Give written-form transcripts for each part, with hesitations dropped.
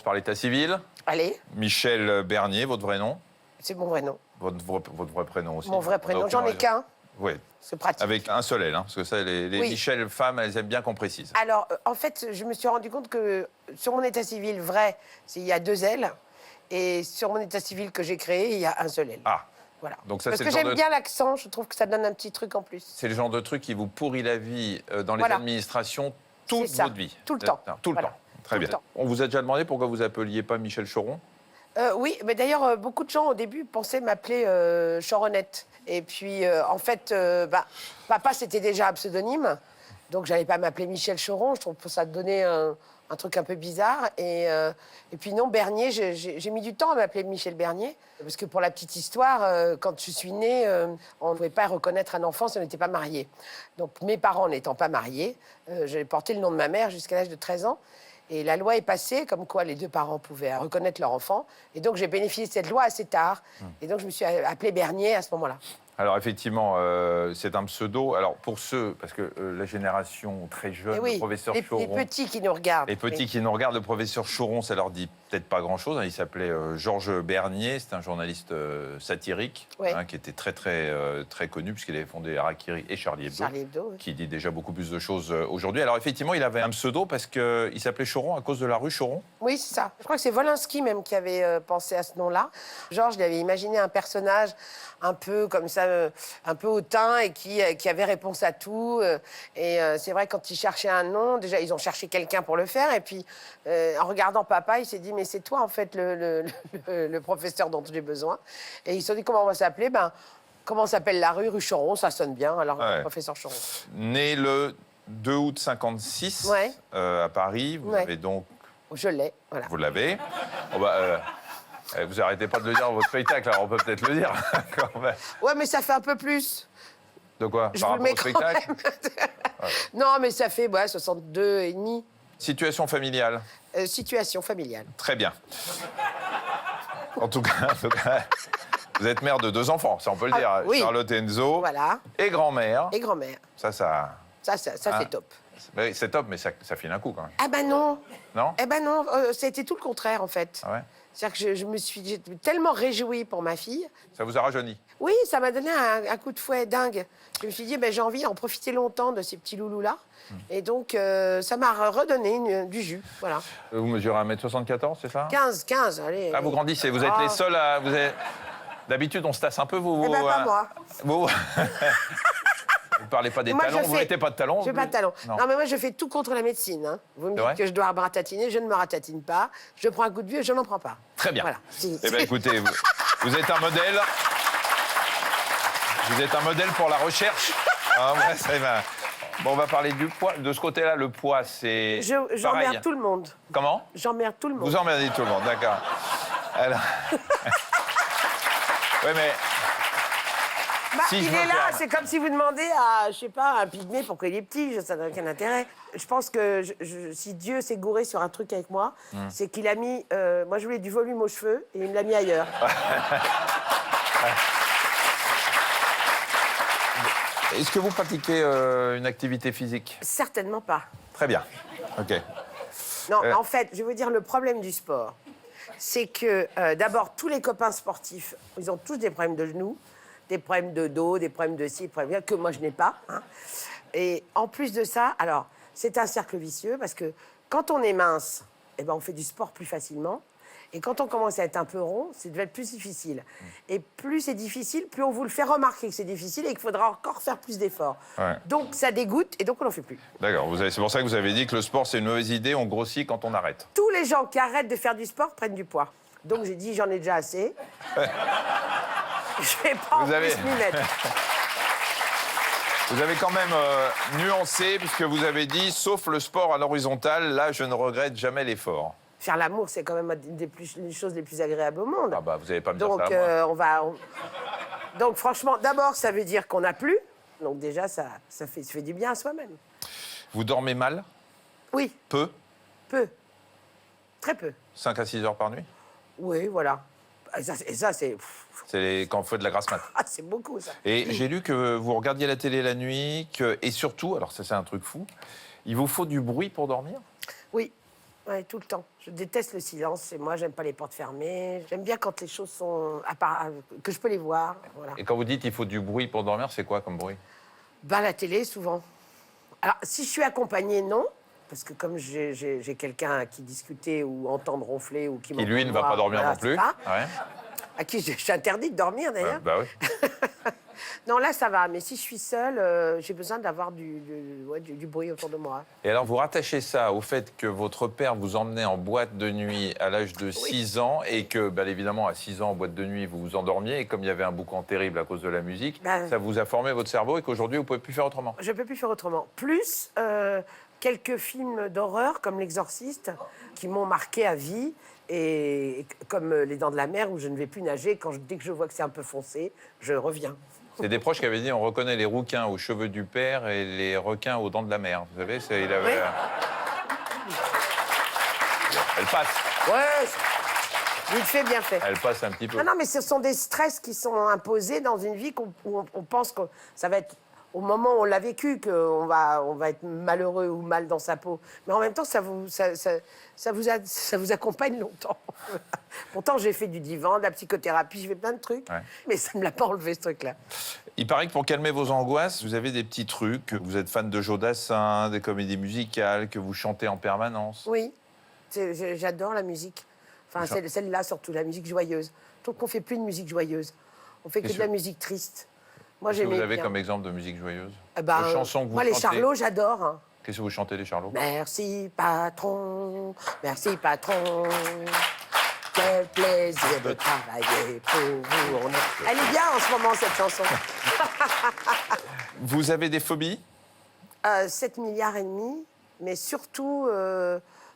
par l'état civil. Allez, Michel Bernier, votre vrai nom. c'est mon vrai nom. Votre vrai prénom aussi. Mon vrai prénom. Donc, J'en ai qu'un. Oui, C'est pratique. avec un seul L, hein, parce que ça, les Oui. Michel femmes, elles aiment bien qu'on précise. Alors, en fait, je me suis rendu compte que sur mon état civil vrai, il y a 2 L. Et sur mon état civil que j'ai créé, il y a un seul L. Ah, Voilà. donc ça, Parce c'est que le genre j'aime de... bien l'accent, je trouve que ça donne un petit truc en plus. C'est le genre de truc qui vous pourrit la vie dans les Voilà. administrations toute C'est ça. votre vie. Tout le temps. Tout le Voilà. temps. Très Tout le bien. temps. On vous a déjà demandé pourquoi vous appeliez pas Michel Choron. Oui, mais d'ailleurs, beaucoup de gens au début pensaient m'appeler Choronette. Et puis, en fait, papa, c'était déjà un pseudonyme. Donc, j'allais pas m'appeler Michel Choron. Je trouve que ça donnait un truc un peu bizarre. Et puis, non, Bernier, j'ai mis du temps à m'appeler Michel Bernier. Parce que pour la petite histoire, quand je suis née, on ne pouvait pas reconnaître un enfant si on n'était pas marié. Donc, mes parents n'étant pas mariés, j'ai porté le nom de ma mère jusqu'à l'âge de 13 ans. Et la loi est passée, comme quoi les 2 parents pouvaient reconnaître leur enfant. Et donc, j'ai bénéficié de cette loi assez tard. Et donc, je me suis appelée Bernier à ce moment-là. Alors effectivement, c'est un pseudo. Alors pour ceux, parce que la génération très jeune, Et oui, le professeur les Choron... petits qui nous regardent. Les petits Oui. qui nous regardent, le professeur Choron, ça leur dit peut-être pas grand-chose. Il s'appelait Georges Bernier, c'est un journaliste satirique, Ouais. qui était très connu, puisqu'il avait fondé Harakiri et Charlie Hebdo, Charlie Hebdo, oui. qui dit déjà beaucoup plus de choses aujourd'hui. Alors effectivement, il avait un pseudo parce qu'il s'appelait Choron à cause de la rue Choron. Oui, c'est ça. Je crois que c'est Wolinski même qui avait pensé à ce nom-là. Georges, il avait imaginé un personnage un peu comme ça, un peu hautain et qui avait réponse à tout. Et c'est vrai, quand ils cherchaient un nom, déjà, ils ont cherché quelqu'un pour le faire. Et puis, en regardant papa, il s'est dit, mais c'est toi, en fait, le professeur dont j'ai besoin. Et ils se sont dit, comment on va s'appeler? Comment s'appelle la rue? Rue Choron, ça sonne bien. Alors, Ouais. professeur Choron. Né le 2 août 56 Ouais. à Paris. Vous Ouais. avez donc... Je l'ai, voilà. Vous l'avez. Oh vous arrêtez pas de le dire dans votre spectacle, alors on peut peut-être le dire quand même. Ouais, mais ça fait un peu plus. De quoi? Je Par vous le rapport au mets quand spectacle? même. Non, mais ça fait 62 et demi. Situation familiale. Situation familiale. Très bien. En tout cas, vous êtes mère de 2 enfants, ça on peut le dire. oui. Charlotte et Enzo. Voilà. Et grand-mère. Et grand-mère. Ça Ça Ah. c'est top. oui, c'est top, mais ça file un coup quand même. Ah ben non. Non? Eh ben non, ça a été tout le contraire, en fait. Ah ouais? C'est-à-dire que j'étais tellement réjouie pour ma fille. Ça vous a rajeuni? Oui, ça m'a donné un coup de fouet dingue. Je me suis dit, j'ai envie d'en profiter longtemps de ces petits loulous-là. Et donc, ça m'a redonné du jus, voilà. Vous mesurez 1m74, c'est ça? 15, allez. Ah, vous grandissez, vous êtes les seuls à... D'habitude, on se tasse un peu, vous... Eh ben, pas moi. Vous... Vous ne parlez pas des Moi, talons, vous mettez pas de talons? Je n'ai pas de talons. Non. Non, mais moi, je fais tout contre la médecine. Hein. Vous me C'est vrai dites que je dois me ratatiner, je ne me ratatine pas. Je prends un coup de vieux, je n'en prends pas. Très bien. Voilà. Eh bien, écoutez, vous êtes un modèle. Vous êtes un modèle pour la recherche. Ah, ouais, ça va. Bon, on va parler du poids. De ce côté-là, le poids, c'est pareil. J'emmerde tout le monde. Comment? J'emmerde tout le monde. Vous emmerdez tout le monde, d'accord. Alors... oui, mais... si il je est me là, permets- c'est comme si vous demandez à, je sais pas, un pygmée pourquoi il est petit, ça n'a aucun intérêt. Je pense que si Dieu s'est gouré sur un truc avec moi, c'est qu'il a mis... moi, je voulais du volume aux cheveux et il me l'a mis ailleurs. Est-ce que vous pratiquez une activité physique? Certainement pas. Très bien. OK. Non, en fait, je vais vous dire, le problème du sport, c'est que, d'abord, tous les copains sportifs, ils ont tous des problèmes de genoux, des problèmes de dos, des problèmes de ci, des problèmes de ça, que moi, je n'ai pas. Hein. Et en plus de ça, alors, c'est un cercle vicieux, parce que quand on est mince, eh ben, on fait du sport plus facilement. Et quand on commence à être un peu rond, ça devait être plus difficile. Et plus c'est difficile, plus on vous le fait remarquer que c'est difficile et qu'il faudra encore faire plus d'efforts. Ouais. Donc, ça dégoûte, et donc on n'en fait plus. D'accord. C'est pour ça que vous avez dit que le sport, c'est une mauvaise idée. On grossit quand on arrête. Tous les gens qui arrêtent de faire du sport prennent du poids. Donc j'ai dit, j'en ai déjà assez. Je vais pas en Vous avez- plus m'y mettre. Vous avez quand même nuancé, puisque vous avez dit, sauf le sport à l'horizontale, là, je ne regrette jamais l'effort. Faire l'amour, c'est quand même une des choses les plus agréables au monde. Ah bah, vous n'allez pas me dire Donc, ça à moi. Donc franchement, d'abord, ça veut dire qu'on n'a plus. Donc déjà, ça fait du bien à soi-même. Vous dormez mal? Oui, Peu? peu. Très peu. 5 à 6 heures par nuit? Oui, voilà. Et ça, c'est... C'est quand on fait de la grasse mat. Ah, c'est beaucoup, ça. Et j'ai lu que vous regardiez la télé la nuit, et surtout, alors ça c'est un truc fou, il vous faut du bruit pour dormir? Oui. Ouais, tout le temps. Je déteste le silence. Et moi, j'aime pas les portes fermées. J'aime bien quand les choses sont que je peux les voir. Voilà. Et quand vous dites il faut du bruit pour dormir, c'est quoi comme bruit? Bah, la télé, souvent. Alors, si je suis accompagnée, non. Parce que comme j'ai quelqu'un à qui discuter ou entendre ronfler ou qui Qui, lui, ne va m'entend, pas dormir voilà, non plus. c'est ça. Ouais. À qui je suis interdite de dormir, d'ailleurs. Bah oui. Non, là, ça va. Mais si je suis seule, j'ai besoin d'avoir du bruit autour de moi. Et alors, vous rattachez ça au fait que votre père vous emmenait en boîte de nuit à l'âge de 6 ans et que, bien évidemment, à 6 ans, en boîte de nuit, vous vous endormiez et comme il y avait un boucan terrible à cause de la musique, Ben, ça vous a formé votre cerveau et qu'aujourd'hui, vous ne pouvez plus faire autrement. Je peux plus faire autrement. Plus quelques films d'horreur comme L'Exorciste qui m'ont marqué à vie et comme Les Dents de la Mer où je ne vais plus nager. Dès que je vois que c'est un peu foncé, je reviens. C'est des proches qui avaient dit on reconnaît les rouquins aux cheveux du père et les requins aux dents de la mer. Vous savez, il avait. Oui. Elle passe. Ouais, vite fait, bien fait. Elle passe un petit peu. Non, non, mais ce sont des stress qui sont imposés dans une vie où on pense que ça va être au moment où on l'a vécu qu'on va être malheureux ou mal dans sa peau. Mais en même temps, ça vous accompagne longtemps. Pourtant, j'ai fait du divan, de la psychothérapie, je fais plein de trucs. Ouais. Mais ça ne me l'a pas enlevé, ce truc-là. Il paraît que pour calmer vos angoisses, vous avez des petits trucs, que vous êtes fan de Jodassin, des comédies musicales, que vous chantez en permanence. Oui, j'adore la musique. Enfin, celle-là, surtout, la musique joyeuse. Je trouve qu'on ne fait plus de musique joyeuse. On fait que de la musique triste. Moi, Qu'est-ce que vous j'aimais avez bien. comme exemple de musique joyeuse? Eh ben, De chansons que vous moi, chantez? les Charlots, j'adore. Hein. Qu'est-ce que vous chantez, les Charlots? Merci, patron. Merci, patron. Quel plaisir de travailler pour vous. Elle est bien en ce moment, cette chanson. Vous avez des phobies? 7 milliards et demi, mais surtout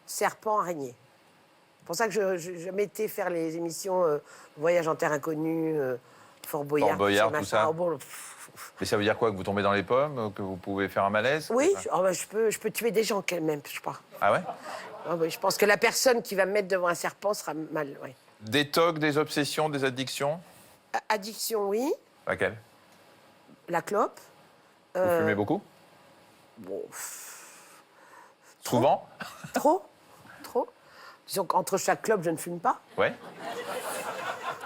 serpent araignée. C'est pour ça que je m'étais faire les émissions Voyage en terre inconnue, Fort Boyard, Fort Boyard, tout machin. ça. Oh, bon, Mais ça veut dire quoi? Que vous tombez dans les pommes? Que vous pouvez faire un malaise? oui, je peux tuer des gens quand même, je crois. Ah ouais? Ah oui, je pense que la personne qui va me mettre devant un serpent sera mal. Ouais. Des tocs, des obsessions, des addictions? Addiction, oui. Laquelle? La clope. Vous fumez beaucoup? Bon, Souvent? trop. Disons qu'entre chaque clope, je ne fume pas. Ouais.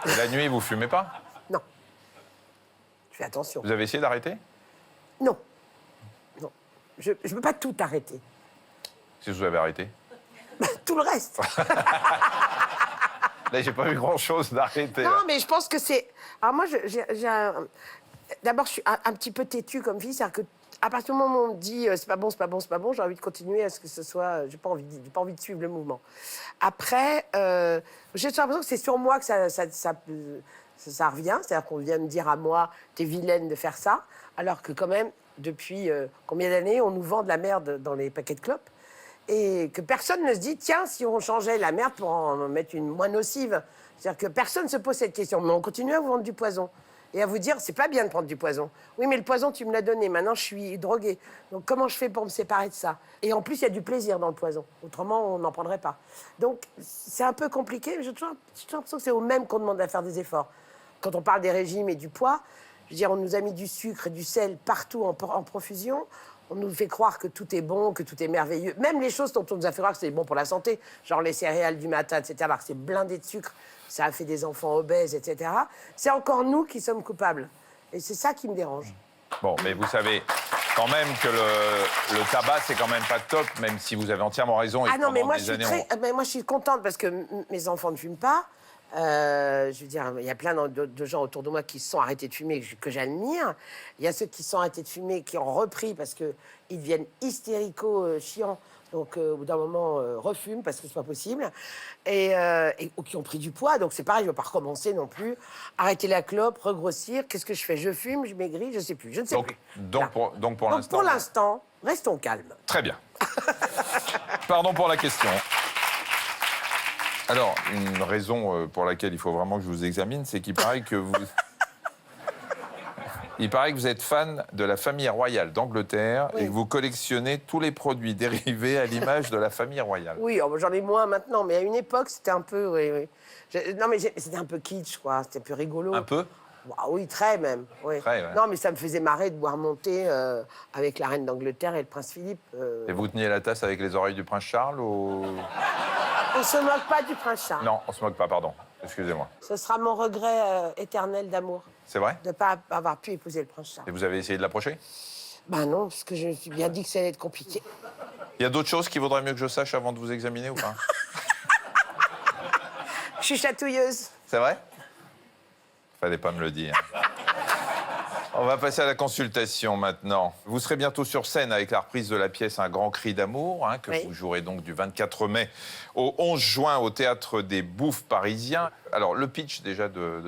Et la nuit, vous fumez pas? Non. Je fais attention. Vous avez essayé d'arrêter? Non. Non. Je ne peux pas tout arrêter. Si vous avez arrêté? Tout le reste. Là, j'ai pas vu grand-chose d'arrêter. Non, mais je pense que c'est... Alors moi, d'abord, je suis un petit peu têtue comme fille. C'est-à-dire qu'à partir du moment où on me dit c'est pas bon, c'est pas bon, c'est pas bon, j'ai envie de continuer à ce que ce soit... J'ai pas envie de suivre le mouvement. Après, j'ai l'impression que c'est sur moi que ça revient. C'est-à-dire qu'on vient me dire à moi, t'es vilaine de faire ça. Alors que quand même, depuis combien d'années, on nous vend de la merde dans les paquets de clopes. Et que personne ne se dit, tiens, si on changeait la merde pour en mettre une moins nocive. C'est-à-dire que personne ne se pose cette question. Mais on continue à vous vendre du poison. Et à vous dire, c'est pas bien de prendre du poison. Oui, mais le poison, tu me l'as donné. Maintenant, je suis droguée. Donc, comment je fais pour me séparer de ça? Et en plus, il y a du plaisir dans le poison. Autrement, on n'en prendrait pas. Donc, c'est un peu compliqué. Mais j'ai toujours l'impression que c'est au même qu'on demande à faire des efforts. Quand on parle des régimes et du poids, je veux dire, on nous a mis du sucre et du sel partout en profusion. On nous fait croire que tout est bon, que tout est merveilleux. Même les choses dont on nous a fait croire que c'est bon pour la santé, genre les céréales du matin, etc., alors que c'est blindé de sucre, ça a fait des enfants obèses, etc. C'est encore nous qui sommes coupables. Et c'est ça qui me dérange. Bon, mais vous savez quand même que le tabac, c'est quand même pas top, même si vous avez entièrement raison. Et Ah non, mais pendant moi, des années, moi, je suis contente parce que mes enfants ne fument pas. Je veux dire, il y a plein de gens autour de moi qui se sont arrêtés de fumer, que j'admire. Il y a ceux qui se sont arrêtés de fumer, qui ont repris parce qu'ils deviennent hystérico-chiants. Donc, au bout d'un moment, refument parce que c'est pas possible. Ou qui ont pris du poids. Donc, c'est pareil, je ne veux pas recommencer non plus. Arrêter la clope, regrossir. Qu'est-ce que je fais? Je fume, je maigris, je ne sais plus. Je ne sais plus. Donc pour l'instant... Pour l'instant, restons calmes. Très bien. Pardon pour la question. Alors, une raison pour laquelle il faut vraiment que je vous examine, c'est qu'il paraît que vous... Il paraît que vous êtes fan de la famille royale d'Angleterre et que vous collectionnez tous les produits dérivés à l'image de la famille royale. Oui, j'en ai moins maintenant, mais à une époque, c'était un peu... Oui. Non, mais c'était un peu kitsch, quoi. C'était un peu rigolo. Un peu? Oui, très même. Oui. Très, ouais. Non, mais ça me faisait marrer de voir monter avec la reine d'Angleterre et le prince Philippe. Et vous teniez la tasse avec les oreilles du prince Charles ou... On se moque pas du prince Charles. Non, on se moque pas, pardon. Excusez-moi. Ce sera mon regret éternel d'amour, C'est vrai? de ne pas avoir pu épouser le prince Charles. Et vous avez essayé de l'approcher? Ben non, parce que je me suis bien dit que ça allait être compliqué. Il y a d'autres choses qu'il vaudrait mieux que je sache avant de vous examiner ou pas? Je suis chatouilleuse. C'est vrai? Fallait pas me le dire. On va passer à la consultation maintenant. Vous serez bientôt sur scène avec la reprise de la pièce Un grand cri d'amour, que Oui. vous jouerez donc du 24 mai au 11 juin au Théâtre des Bouffes parisiens. Alors, le pitch déjà de